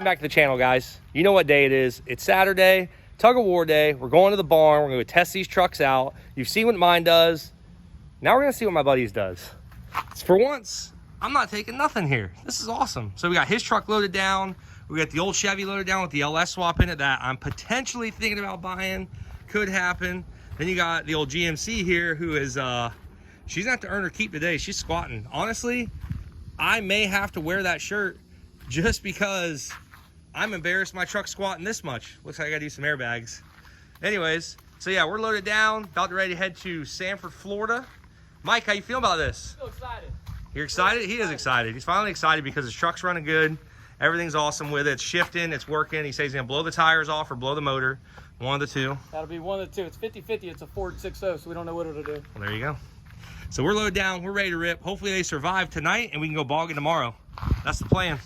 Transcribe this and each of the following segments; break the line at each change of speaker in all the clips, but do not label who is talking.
Welcome back to the channel, guys. You know what day it is. It's Saturday, tug of war day. We're going to the barn. We're going to test these trucks out. You've seen what mine does. Now we're going to see what my buddy's does. For once, I'm not taking nothing here. This is awesome. So we got his truck loaded down. We got the old Chevy loaded down with the LS swap in it that I'm potentially thinking about buying. Could happen. Then you got the old GMC here who is, she's not to earn her keep today. She's squatting. Honestly, I may have to wear that shirt just because I'm embarrassed my truck's squatting this much. Looks like I gotta use some airbags. Anyways, so yeah, we're loaded down, about to ready to head to Sanford, Florida. Mike, how you feeling about this?
So excited.
You're excited? He is excited. He's finally excited because his truck's running good. Everything's awesome with it. It's shifting, it's working. He says he's gonna blow the tires off or blow the motor. One of the two.
That'll be one of the two. It's 50-50. It's a Ford 6.0, so we don't know what it'll do.
Well, there you go. So we're loaded down, we're ready to rip. Hopefully they survive tonight and we can go bogging tomorrow. That's the plan.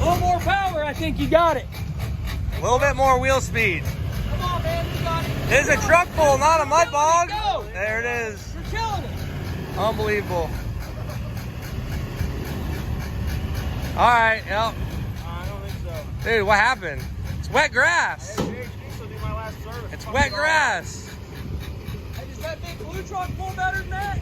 A little more power, I think you got it.
A little bit more wheel speed.
Come on, man, you got it.
This is a truck pull, not a mud bog.
Go.
There it is.
You're killing it.
Unbelievable. All right, yep.
I don't think so.
Dude, what happened? It's wet grass.
Hey, dude, this will do my last service.
It's wet grass.
Hey, does that big blue truck pull better than that?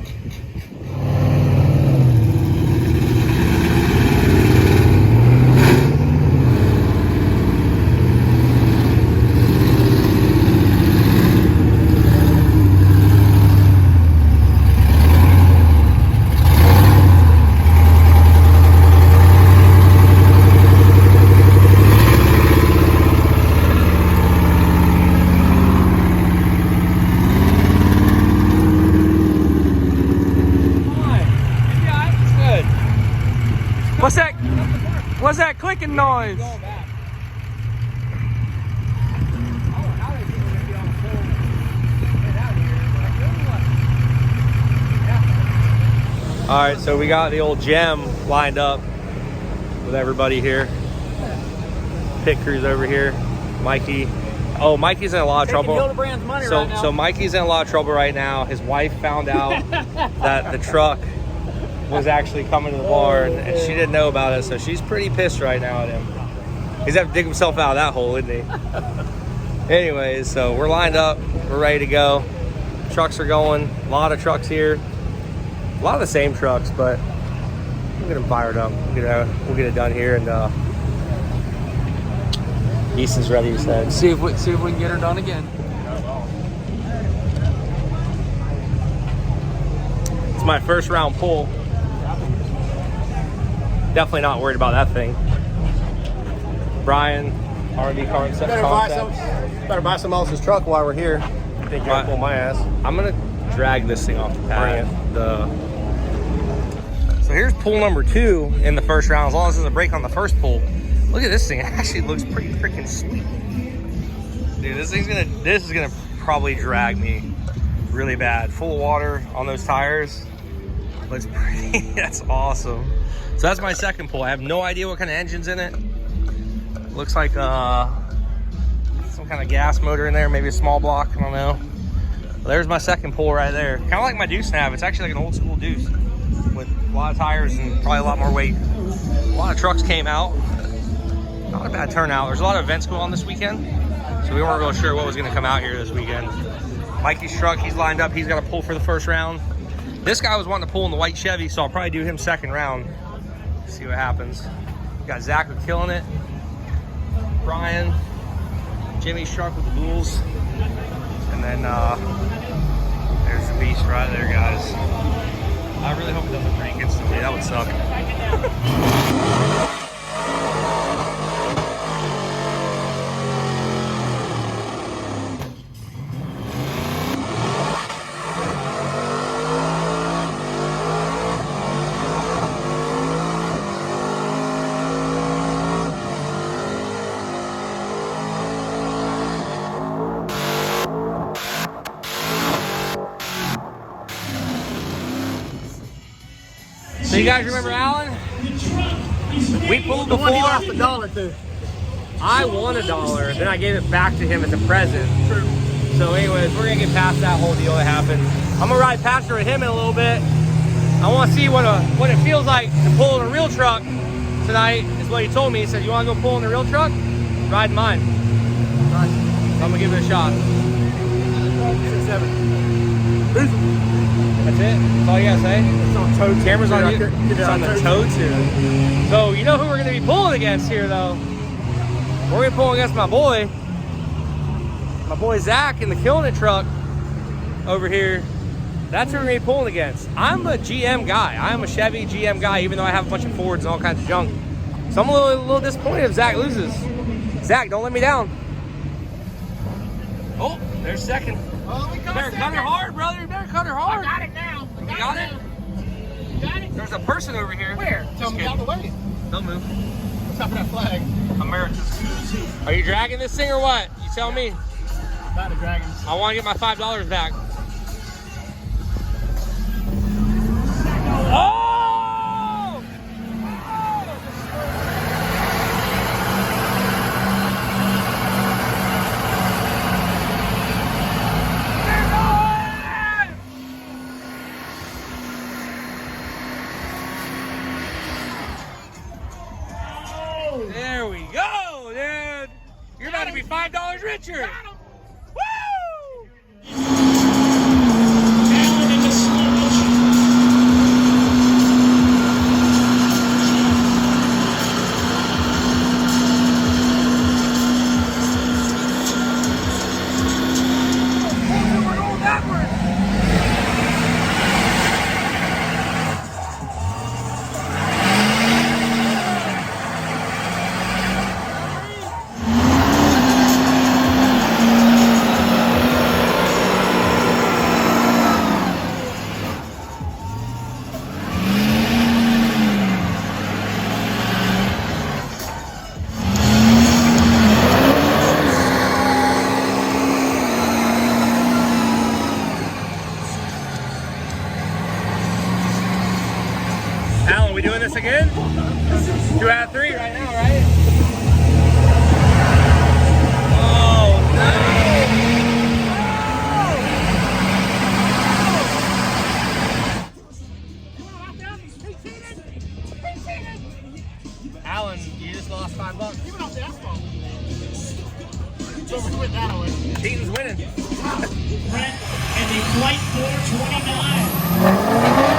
What's that clicking noise? All right, so we got the old gem lined up with everybody here. Pit crew's over here. Mikey. Oh, Mikey's in a lot of trouble. So Mikey's in a lot of trouble right now. His wife found out that the truck was actually coming to the barn and she didn't know about it, so she's pretty pissed right now at him. He's have to dig himself out of that hole, isn't he? Anyways, so we're lined up, we're ready to go. Trucks are going, a lot of trucks here. A lot of the same trucks, but we'll get them fired up. We'll get it done here, and Easton's ready, he said.
See if we can get her done again.
It's my first round pull. Definitely not worried about that thing. Brian, R&D Concepts.
Better buy some else's truck while we're here. I think you're gonna pull my ass.
I'm gonna drag this thing off the pad. So here's pull number 2 in the first round. As long as there's a break on the first pull. Look at this thing. It actually looks pretty freaking sweet. Dude, this is gonna probably drag me really bad. Full of water on those tires. Looks pretty. That's awesome. So that's my second pull. I have no idea what kind of engine's in it. Looks like some kind of gas motor in there, maybe a small block, I don't know. But there's my second pull right there. Kind of like my Deuce nav. It's actually like an old school Deuce with a lot of tires and probably a lot more weight. A lot of trucks came out. Not a bad turnout. There's a lot of events going on this weekend, so we weren't really sure what was going to come out here this weekend. Mikey's truck, he's lined up. He's got to pull for the first round. This guy was wanting to pull in the white Chevy, so I'll probably do him second round. See what happens. Got Zach with killing it. Brian, Jimmy's truck with the Bulls. And then There's the beast right there, guys. I really hope it doesn't break instantly. That would suck. So you guys remember Alan? We pulled
The one he
before.
lost $1 to.
I won $1, then I gave it back to him as a present. So anyways, we're gonna get past that whole deal that happened. I'm gonna ride past her with him in a little bit. I wanna see what it feels like to pull in a real truck tonight, is what he told me. He said, you wanna go pull in the real truck? Ride mine.
Nice.
So I'm gonna give it a shot.
6, 7.
That's it? That's all you gotta say?
It's on toe.
Camera's on you?
Get
It's
it
on the toe tube. So you know who we're gonna be pulling against here though? We're gonna pull against my boy Zach in the Killing It truck over here. That's who we're gonna be pulling against. I'm a GM guy. I'm a Chevy GM guy, even though I have a bunch of Fords and all kinds of junk. So I'm a little disappointed if Zach loses. Zach, don't let me down. Oh, there's second.
Oh, we
You better cut her hard, brother. You better cut her hard.
I got it now.
You got it?
You got it?
There's a person over here.
Where? Tell me out the way.
Don't move.
What's up with that flag?
Americans. Are you dragging this thing or what? You tell me.
About the dragons.
I want to get my $5 back. Oh! There we go, dude. You're about to be $5 richer. Woo! Alan, we doing this again? 2 out of 3 right now, right? Oh, no! Alan, you just lost $5.
Even off the asphalt. So we went that way.
Cheating's winning.
Brent and the Flight 429.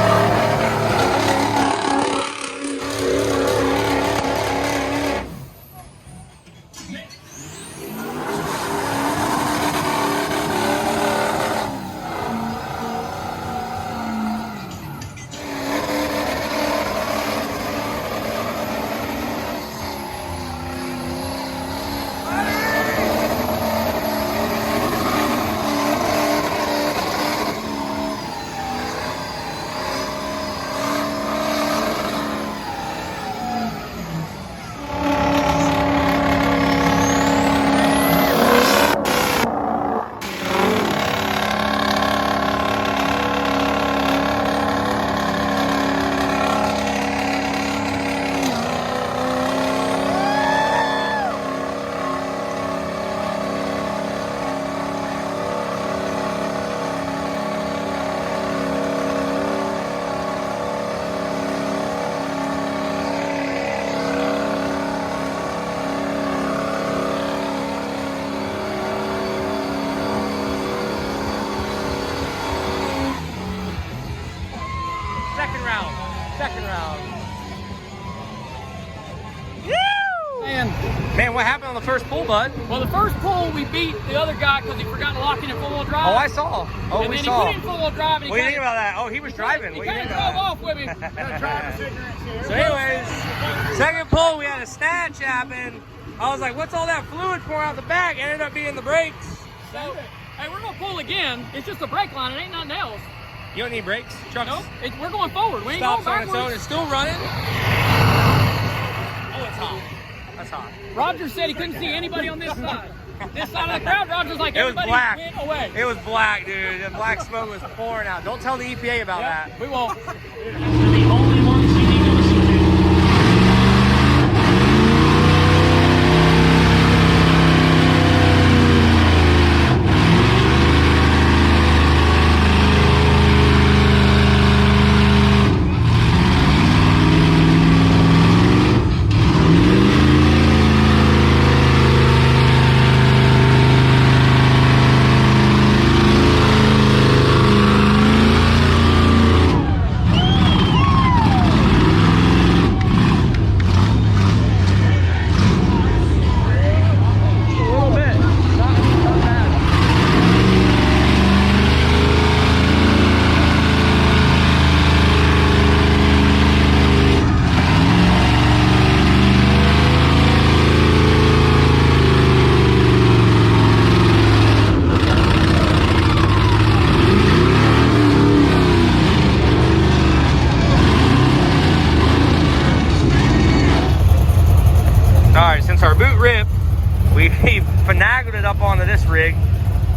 And
Man, what happened on the first pull, bud?
well, the first pull we beat the other guy because he forgot to lock in 4-wheel drive.
Oh, I saw. Oh,
and
we
then
saw.
he put in 4-wheel drive. And
What do you think about that? Oh, he was driving.
He
What do you
kind
think
of
about
drove
that?
off with me.
So anyways, second pull, we had a snatch happen. I was like, what's all that fluid pouring out the back? Ended up being the brakes.
So, hey, we're gonna pull again. It's just a brake line. It ain't nothing else.
You don't need brakes? Truck's
Nope. We're going forward. We ain't
stops
going
on its own.
backwards.
It's still running. Oh, it's hot. That's hot.
Roger said he couldn't see anybody on this side. This side of the crowd, Roger's like,
It was
everybody
black.
went away.
It was black, dude. The black smoke was pouring out. Don't tell the EPA about
Yeah,
that.
we won't.
The only ones you need to listen to.
Alright, since our boot ripped, we finagled it up onto this rig,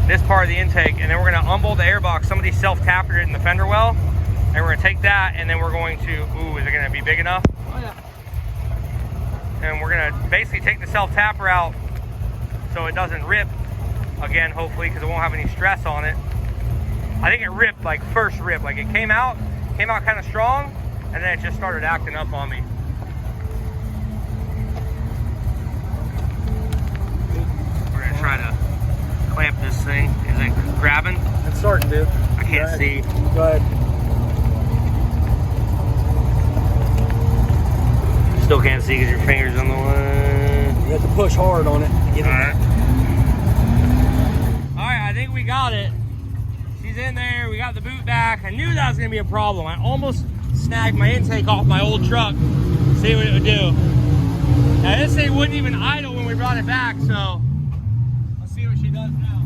this part of the intake, and then we're going to unbolt the airbox. Somebody self-tapered it in the fender well, and we're going to take that, and then we're going to, ooh, is it going to be big enough?
Oh, yeah.
And we're going to basically take the self-tapper out so it doesn't rip again, hopefully, because it won't have any stress on it. I think it ripped, like first rip, like it came out kind of strong, and then it just started acting up on me. We're gonna try to clamp this thing. Is it grabbing?
It's starting to.
I can't see.
Go ahead.
Still can't see because your finger's on the one.
You have to push hard on it to get it.
Alright, I think we got it. She's in there. We got the boot back. I knew that was gonna be a problem. I almost snagged my intake off my old truck. See what it would do. Now this thing wouldn't even idle when we brought it back, so let's see what she does now.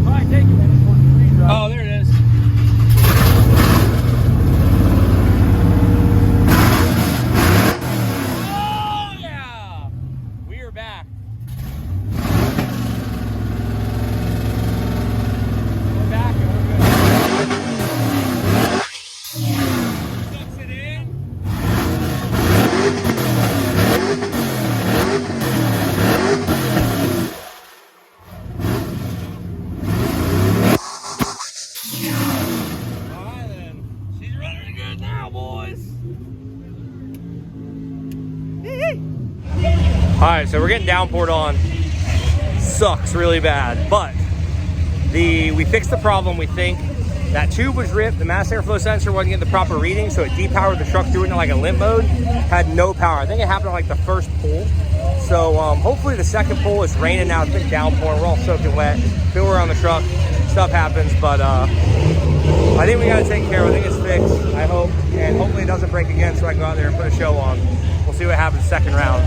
Probably take a minute for the free drive.
Oh, there it is. Oh, yeah. We are back. We're back and we're good. Sucks it in. Alright then. She's running good now, boys. Alright, so we're getting downpoured on. Sucks really bad, but we fixed the problem. We think that tube was ripped, the mass airflow sensor wasn't getting the proper reading, so it depowered the truck through into like a limp mode, had no power. I think it happened on like the first pull. So hopefully the second pull is raining now, it's been downpouring, we're all soaking wet, feel we're on the truck, stuff happens, but I think we got it taken care of. I think it's fixed, I hope, and hopefully it doesn't break again so I can go out there and put a show on. We'll see what happens second round.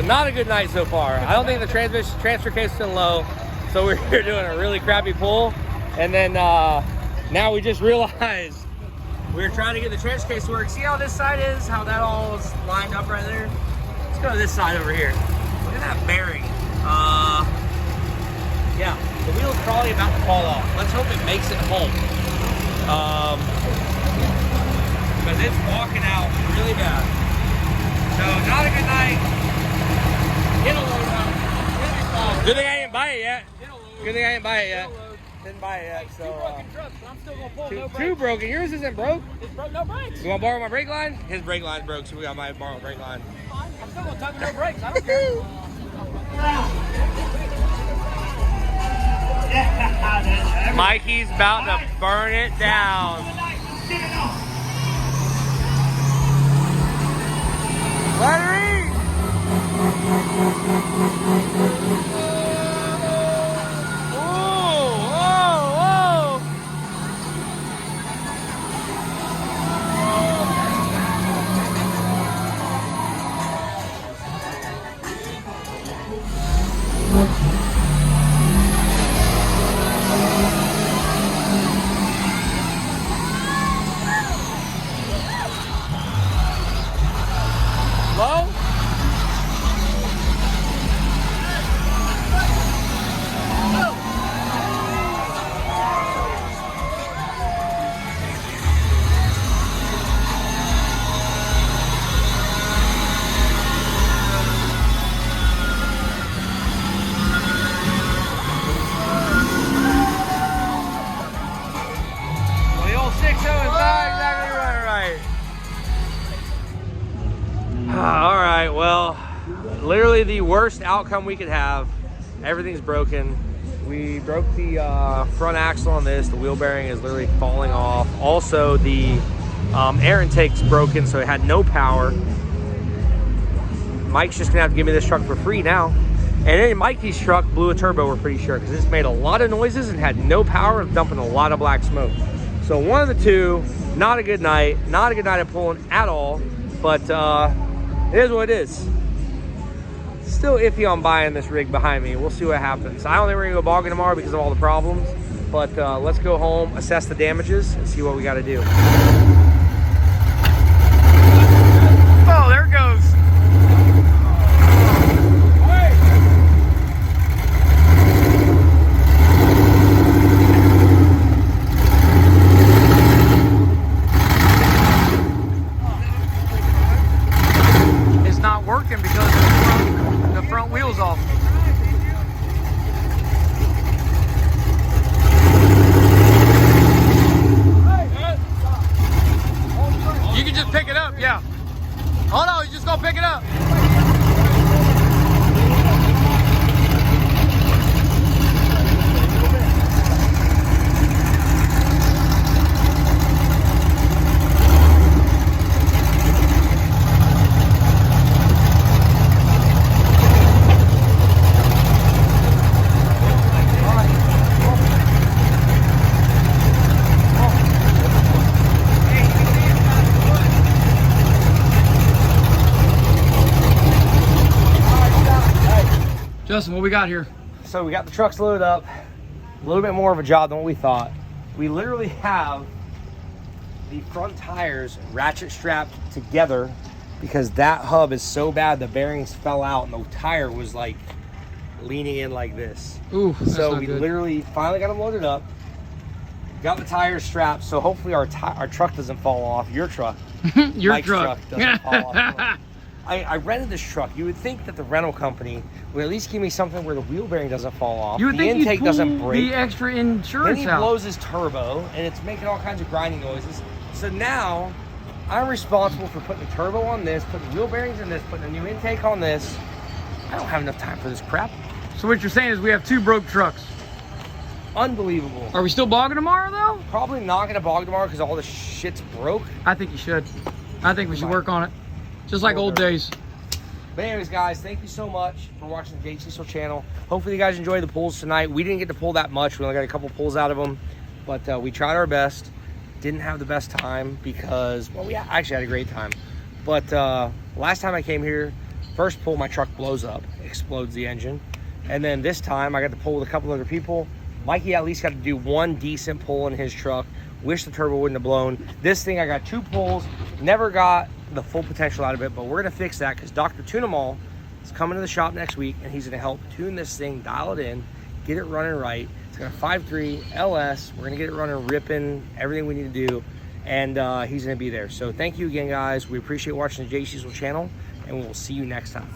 not a good night so far. I don't think the transfer case has been low. So we're here doing a really crappy pull. And then now we just realized we're trying to get the transfer case to work. See how this side is? How that all is lined up right there? Let's go to this side over here. Look at that bearing. Yeah, the wheel's probably about to fall off. Let's hope it makes it home. Because it's walking out really bad. So not a good night. It'll load up. Good thing I didn't buy it yet. Good thing I didn't buy it yet. Didn't buy it yet, so.
Two broken trucks, but I'm still gonna pull. No brakes.
Two broken. Yours isn't broke.
It's broke, no brakes.
You want to borrow my brake line? His brake line's broke, so we got my borrow brake line.
I'm still gonna tug with no brakes. I don't care.
Mikey's about to burn it down. Let her eat. Whoa, whoa, whoa. Low? Well, the old 6.0 is not exactly right. All right, well, literally the worst outcome we could have. Everything's broken. We broke the front axle on this. The wheel bearing is literally falling off. Also, the air intake's broken, so it had no power. Mike's just gonna have to give me this truck for free now. And then Mikey's truck blew a turbo, we're pretty sure, because this made a lot of noises and had no power and dumping a lot of black smoke. So one of the two, not a good night. Not a good night of pulling at all, but it is what it is. Still iffy on buying this rig behind me. We'll see what happens. I don't think we're gonna go bogging tomorrow because of all the problems, but let's go home, assess the damages, and see what we gotta do. Oh, there it goes.
Not working because the front wheel's off. You can just pick it up, yeah. Oh no, you just gonna pick it up. Justin, what we got here?
So we got the trucks loaded up. A little bit more of a job than what we thought. We literally have the front tires ratchet strapped together because that hub is so bad the bearings fell out and the tire was like leaning in like this.
Ooh, that's
so
not
we
good.
literally finally got them loaded up. Got the tires strapped, so hopefully our truck doesn't fall off. Your truck.
Your
Mike's
truck.
doesn't fall off. I rented this truck. You would think that the rental company would at least give me something where the wheel bearing doesn't fall off.
You would
the
think
intake
you'd
doesn't
pull
break.
the extra
Then
insurance
he
out.
blows his turbo and it's making all kinds of grinding noises. So now I'm responsible for putting the turbo on this, putting the wheel bearings in this, putting a new intake on this. I don't have enough time for this crap.
So what you're saying is we have two broke trucks.
Unbelievable.
Are we still bogging tomorrow though?
Probably not gonna bog tomorrow because all the shit's broke.
I think you should. I think we should work on it. Just like old days.
But anyways, guys, thank you so much for watching the Jake Cecil channel. Hopefully you guys enjoyed the pulls tonight. We didn't get to pull that much. We only got a couple pulls out of them, but we tried our best. Didn't have the best time because, well, we actually had a great time. But last time I came here, First pull, my truck blows up, explodes the engine. And then this time I got to pull with a couple other people. Mikey at least got to do one decent pull in his truck. Wish the turbo wouldn't have blown. This thing, I got 2 pulls, never got the full potential out of it, but we're gonna fix that because Dr. Tune-em-all is coming to the shop next week, and he's gonna help tune this thing, dial it in, get it running right. It's got a 5.3 LS. We're gonna get it running, ripping, everything we need to do, and he's gonna be there. So thank you again, guys. We appreciate watching the J Cecil channel, and we'll see you next time.